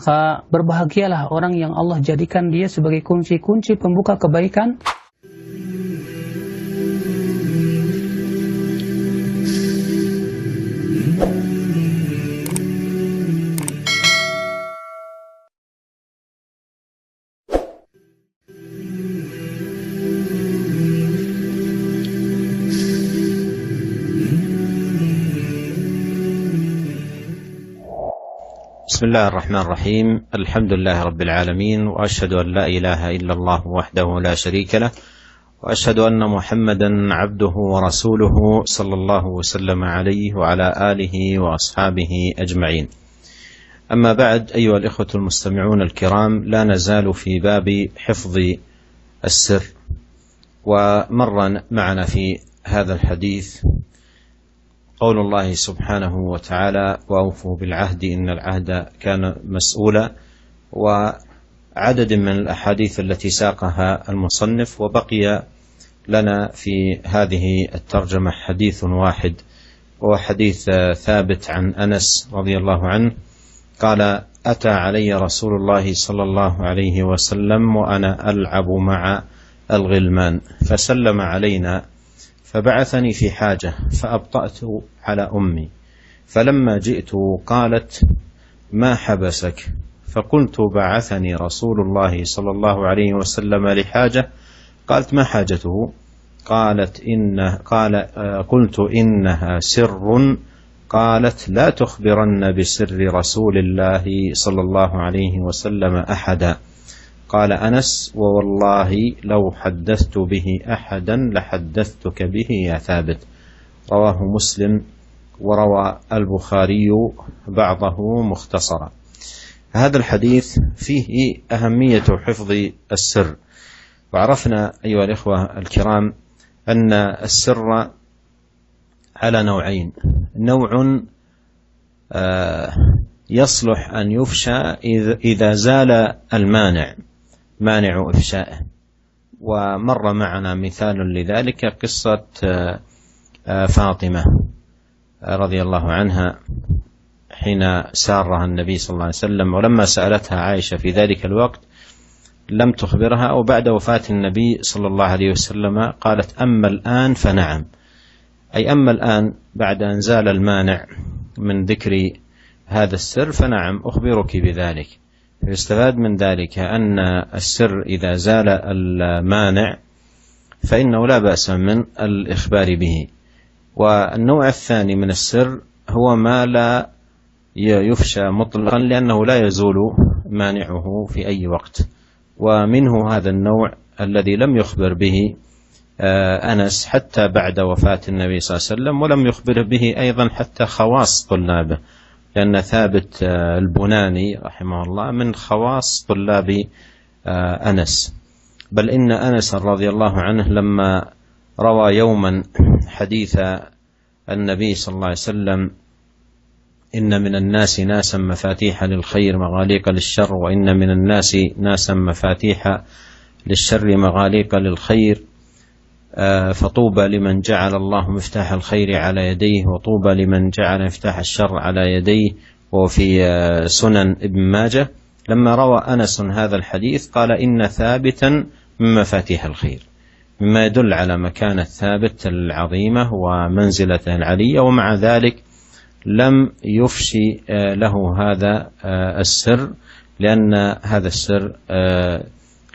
Maka berbahagialah orang yang Allah jadikan dia sebagai kunci-kunci pembuka kebaikan. بسم الله الرحمن الرحيم. الحمد لله رب العالمين، وأشهد أن لا إله إلا الله وحده لا شريك له، وأشهد أن محمدا عبده ورسوله صلى الله وسلم عليه وعلى آله وأصحابه أجمعين. أما بعد، أيها الإخوة المستمعون الكرام، لا نزال في باب حفظ السر، ومر معنا في هذا الحديث قول الله سبحانه وتعالى: وأوفوا بالعهد إن العهد كان مسؤولا، وعدد من الأحاديث التي ساقها المصنف. وبقي لنا في هذه الترجمة حديث واحد، وهو حديث ثابت عن أنس رضي الله عنه قال: أتى علي رسول الله صلى الله عليه وسلم وأنا ألعب مع الغلمان فسلم علينا، فبعثني في حاجة فأبطأت على أمي، فلما جئت قالت: ما حبسك؟ فقلت: بعثني رسول الله صلى الله عليه وسلم لحاجة. قالت: ما حاجته؟ قلت: إنها سر. قالت: لا تخبرن بسر رسول الله صلى الله عليه وسلم أحدا. قال أنس: ووالله لو حدثت به أحدا لحدثتك به يا ثابت. رواه مسلم، وروى البخاري بعضه مختصرا. هذا الحديث فيه أهمية حفظ السر، وعرفنا أيها الإخوة الكرام أن السر على نوعين: نوع يصلح أن يفشى إذا زال مانع إفشائه، ومر معنا مثال لذلك قصة فاطمة رضي الله عنها حين سارها النبي صلى الله عليه وسلم، ولما سألتها عائشة في ذلك الوقت لم تخبرها، أو بعد وفاة النبي صلى الله عليه وسلم قالت: أما الآن فنعم، أي أما الآن بعد أن زال المانع من ذكر هذا السر فنعم أخبرك بذلك. يستفاد من ذلك أن السر إذا زال المانع فإنه لا بأس من الإخبار به. والنوع الثاني من السر هو ما لا يفشى مطلقا، لأنه لا يزول مانعه في أي وقت، ومنه هذا النوع الذي لم يخبر به أنس حتى بعد وفاة النبي صلى الله عليه وسلم، ولم يخبر به أيضا حتى خواص طلابه، لأن ثابت البناني رحمه الله من خواص طلاب أنس. بل إن أنس رضي الله عنه لما روى يوما حديث النبي صلى الله عليه وسلم: إن من الناس ناسا مفاتيح للخير مغاليق للشر، وإن من الناس ناسا مفاتيح للشر مغاليق للخير، فطوبى لمن جعل الله مفتاح الخير على يديه، وطوبى لمن جعل مفتاح الشر على يديه. وفي سنن ابن ماجه لما روى أنس هذا الحديث قال: إن ثابتا من مفاتيح الخير، مما يدل على مكانة ثابت العظيمة ومنزلته العلية، ومع ذلك لم يفشي له هذا السر، لأن هذا السر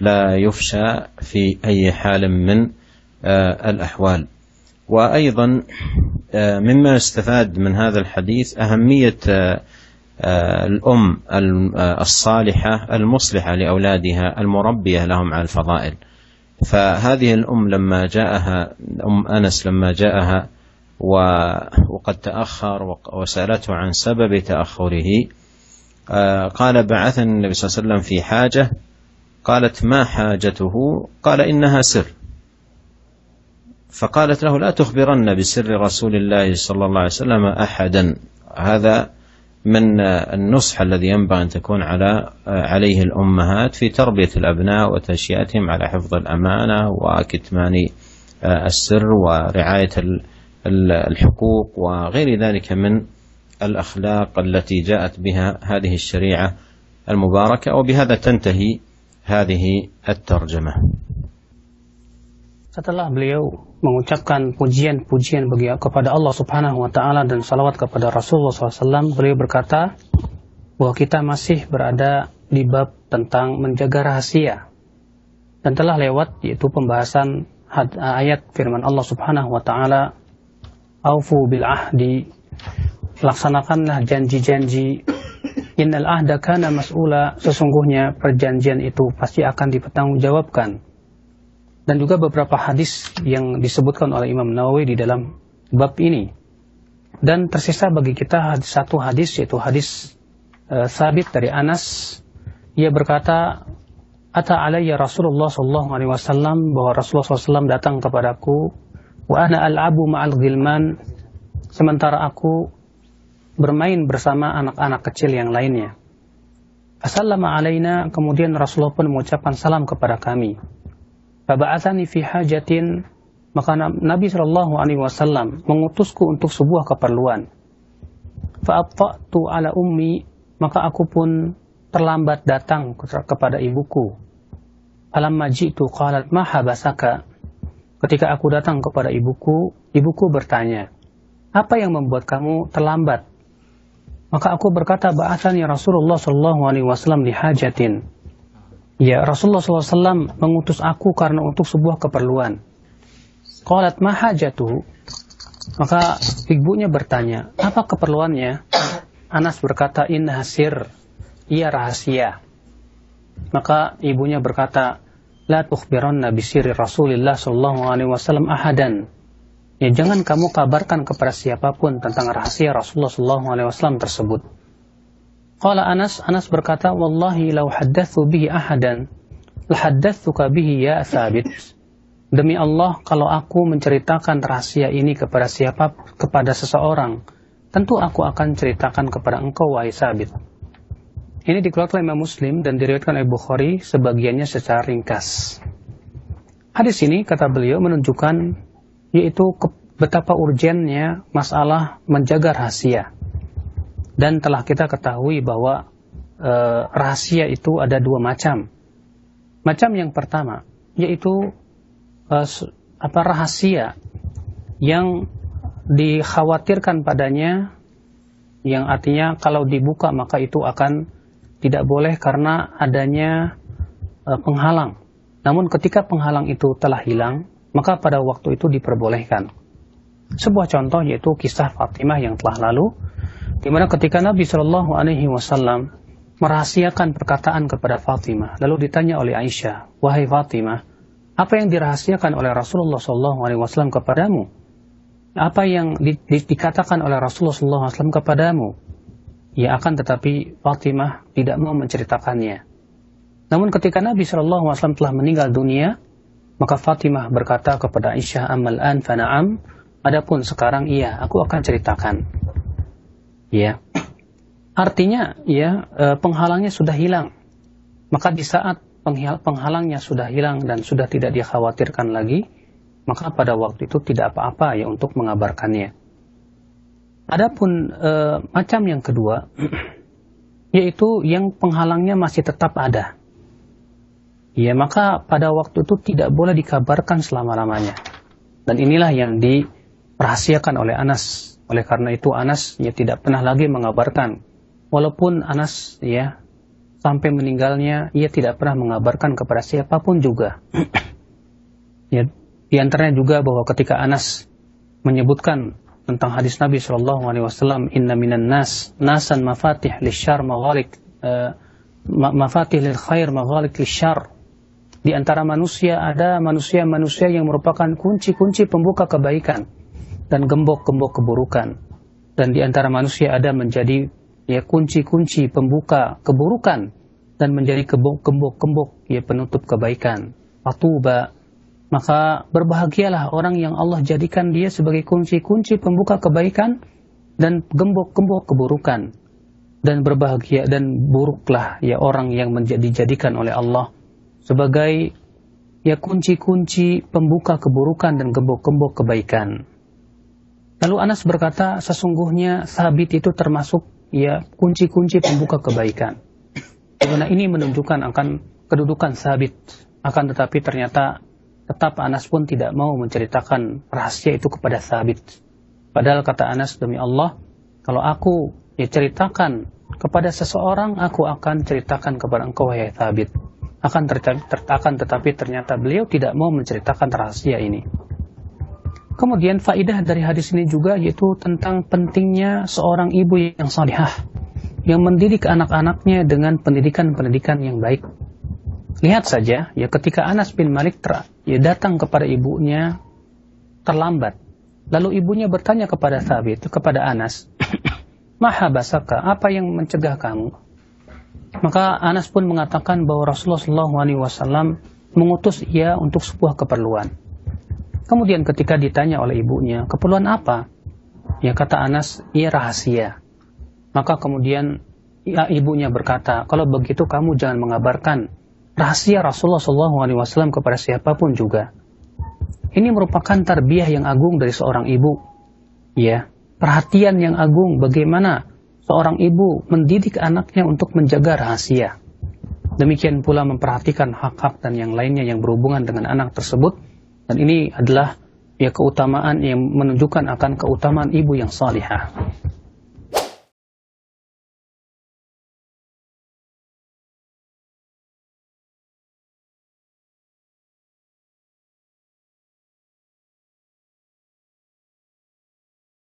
لا يفشى في أي حال من الأحوال. وأيضا مما يستفاد من هذا الحديث أهمية الأم الصالحة المصلحة لأولادها المربية لهم على الفضائل. فهذه الأم لما جاءها أم أنس لما جاءها وقد تأخر وسألته عن سبب تأخره، قال: بعثني النبي صلى الله عليه وسلم في حاجة. قالت: ما حاجته؟ قال: إنها سر. فقالت له: لا تخبرن بسر رسول الله صلى الله عليه وسلم أحدا. هذا من النصح الذي ينبغي أن تكون عليه الأمهات في تربية الأبناء وتنشئتهم على حفظ الأمانة وكتمان السر ورعاية الحقوق وغير ذلك من الأخلاق التي جاءت بها هذه الشريعة المباركة. وبهذا تنتهي هذه الترجمة. Setelah beliau mengucapkan pujian-pujian kepada Allah Subhanahu wa Ta'ala dan salawat kepada Rasulullah SAW, beliau berkata bahwa kita masih berada di bab tentang menjaga rahasia, dan telah lewat yaitu pembahasan ayat firman Allah Subhanahu wa Ta'ala, "Aufu bil ahdi", laksanakanlah janji-janji. "Innal ahda kana mas'ula", sesungguhnya perjanjian itu pasti akan dipertanggungjawabkan. Dan juga beberapa hadis yang disebutkan oleh Imam Nawawi di dalam bab ini. Dan tersisa bagi kita satu hadis, yaitu hadis sabit dari Anas. Ia berkata, "Ata alayya Rasulullah sallallahu alaihi wasallam", bahwa Rasulullah SAW datang kepadaku, "wa ana al'abu ma'al ghilman", sementara aku bermain bersama anak-anak kecil yang lainnya. "Assalamu alaina", kemudian Rasulullah pun mengucapkan salam kepada kami. "Faba'athani fi hajatin", maka Nabi sallallahu alaihi wasallam mengutusku untuk sebuah keperluan. "Fa'atta'tu ala ummi", maka aku pun terlambat datang kepada ibuku. "Falamma ji'tu qalat ma habasaka", ketika aku datang kepada ibuku, ibuku bertanya, "Apa yang membuat kamu terlambat?" Maka aku berkata, "Ba'athani Rasulullah sallallahu alaihi wasallam li hajatin", ya, Rasulullah SAW mengutus aku karena untuk sebuah keperluan. Qalat ma hajatuhu, maka ibunya bertanya, "Apa keperluannya?" Anas berkata, "Innaha sir", ia rahasia. Maka ibunya berkata, "La tukhbiranna bisirri Rasulillah sallallahu alaihi wasallam ahadan", ya, jangan kamu kabarkan kepada siapapun tentang rahasia Rasulullah sallallahu alaihi wasallam tersebut. Qala Anas berkata, "Wallahi law haddatsu bihi ahadan la haddatsuka bihi ya Tsabit", demi Allah, kalau aku menceritakan rahasia ini kepada seseorang, tentu aku akan ceritakan kepada engkau, wahai Tsabit. Ini dikeluarkan oleh Imam Muslim dan diriwayatkan oleh Bukhari, sebagiannya secara ringkas. Hadis ini, kata beliau, menunjukkan yaitu betapa urgennya masalah menjaga rahasia. Dan telah kita ketahui bahwa rahasia itu ada dua macam. Macam yang pertama yaitu rahasia yang dikhawatirkan padanya, yang artinya kalau dibuka maka itu akan tidak boleh karena adanya penghalang. Namun ketika penghalang itu telah hilang, maka pada waktu itu diperbolehkan. Sebuah contoh yaitu kisah Fatimah yang telah lalu, di mana ketika Nabi Shallallahu Alaihi Wasallam merahasiakan perkataan kepada Fatimah, lalu ditanya oleh Aisyah, "Wahai Fatimah, apa yang dirahasiakan oleh Rasulullah Shallallahu Alaihi Wasallam kepadamu? Apa yang dikatakan oleh Rasulullah Shallallahu Alaihi Wasallam kepadamu?" Ya, akan tetapi Fatimah tidak mau menceritakannya. Namun ketika Nabi Shallallahu Alaihi Wasallam telah meninggal dunia, maka Fatimah berkata kepada Aisyah, "Amal an fana'am", adapun sekarang iya, aku akan ceritakan. Ya, artinya ya penghalangnya sudah hilang. Maka di saat penghalangnya sudah hilang dan sudah tidak dikhawatirkan lagi, maka pada waktu itu tidak apa-apa ya untuk mengabarkannya. Adapun macam yang kedua, yaitu yang penghalangnya masih tetap ada. Ya, maka pada waktu itu tidak boleh dikabarkan selama-lamanya. Dan inilah yang dirahasiakan oleh Anas. Oleh karena itu Anas ya tidak pernah lagi mengabarkan. Walaupun Anas ya sampai meninggalnya ia tidak pernah mengabarkan kepada siapapun juga. Ya, di antaranya juga bahwa ketika Anas menyebutkan tentang hadis Nabi Shallallahu Alaihi Wasallam, "Inna minan nas nasan mafatih lisyar maghalik mafatih lil khair maghalik lisyar." Di antara manusia ada manusia-manusia yang merupakan kunci-kunci pembuka kebaikan dan gembok-gembok keburukan. Dan di antara manusia ada menjadi ya kunci-kunci pembuka keburukan dan menjadi gembok-gembok ya penutup kebaikan. Fatuba, maka berbahagialah orang yang Allah jadikan dia sebagai kunci-kunci pembuka kebaikan dan gembok-gembok keburukan. Dan berbahagia dan buruklah ya orang yang dijadikan oleh Allah sebagai ya kunci-kunci pembuka keburukan dan gembok-gembok kebaikan. Lalu Anas berkata, sesungguhnya Tsabit itu termasuk ya kunci-kunci pembuka kebaikan. Di mana ini menunjukkan akan kedudukan Sabit. Akan tetapi ternyata tetap Anas pun tidak mau menceritakan rahasia itu kepada Sabit. Padahal kata Anas, demi Allah, kalau aku ceritakan kepada seseorang, aku akan ceritakan kepada engkau, wahai Sabit. Akan tetapi ternyata beliau tidak mau menceritakan rahasia ini. Kemudian faidah dari hadis ini juga yaitu tentang pentingnya seorang ibu yang salihah, yang mendidik anak-anaknya dengan pendidikan-pendidikan yang baik. Lihat saja, ya ketika Anas bin Malik datang kepada ibunya terlambat. Lalu ibunya bertanya kepada Thabit, kepada Anas, "Maha basaka, apa yang mencegah kamu?" Maka Anas pun mengatakan bahwa Rasulullah SAW mengutus ia untuk sebuah keperluan. Kemudian ketika ditanya oleh ibunya, keperluan apa? Ya kata Anas, ia rahasia. Maka kemudian ibunya berkata, kalau begitu kamu jangan mengabarkan rahasia Rasulullah SAW kepada siapapun juga. Ini merupakan tarbiyah yang agung dari seorang ibu. Ya, perhatian yang agung bagaimana seorang ibu mendidik anaknya untuk menjaga rahasia. Demikian pula memperhatikan hak-hak dan yang lainnya yang berhubungan dengan anak tersebut. Dan ini adalah keutamaan yang menunjukkan akan keutamaan ibu yang salihah.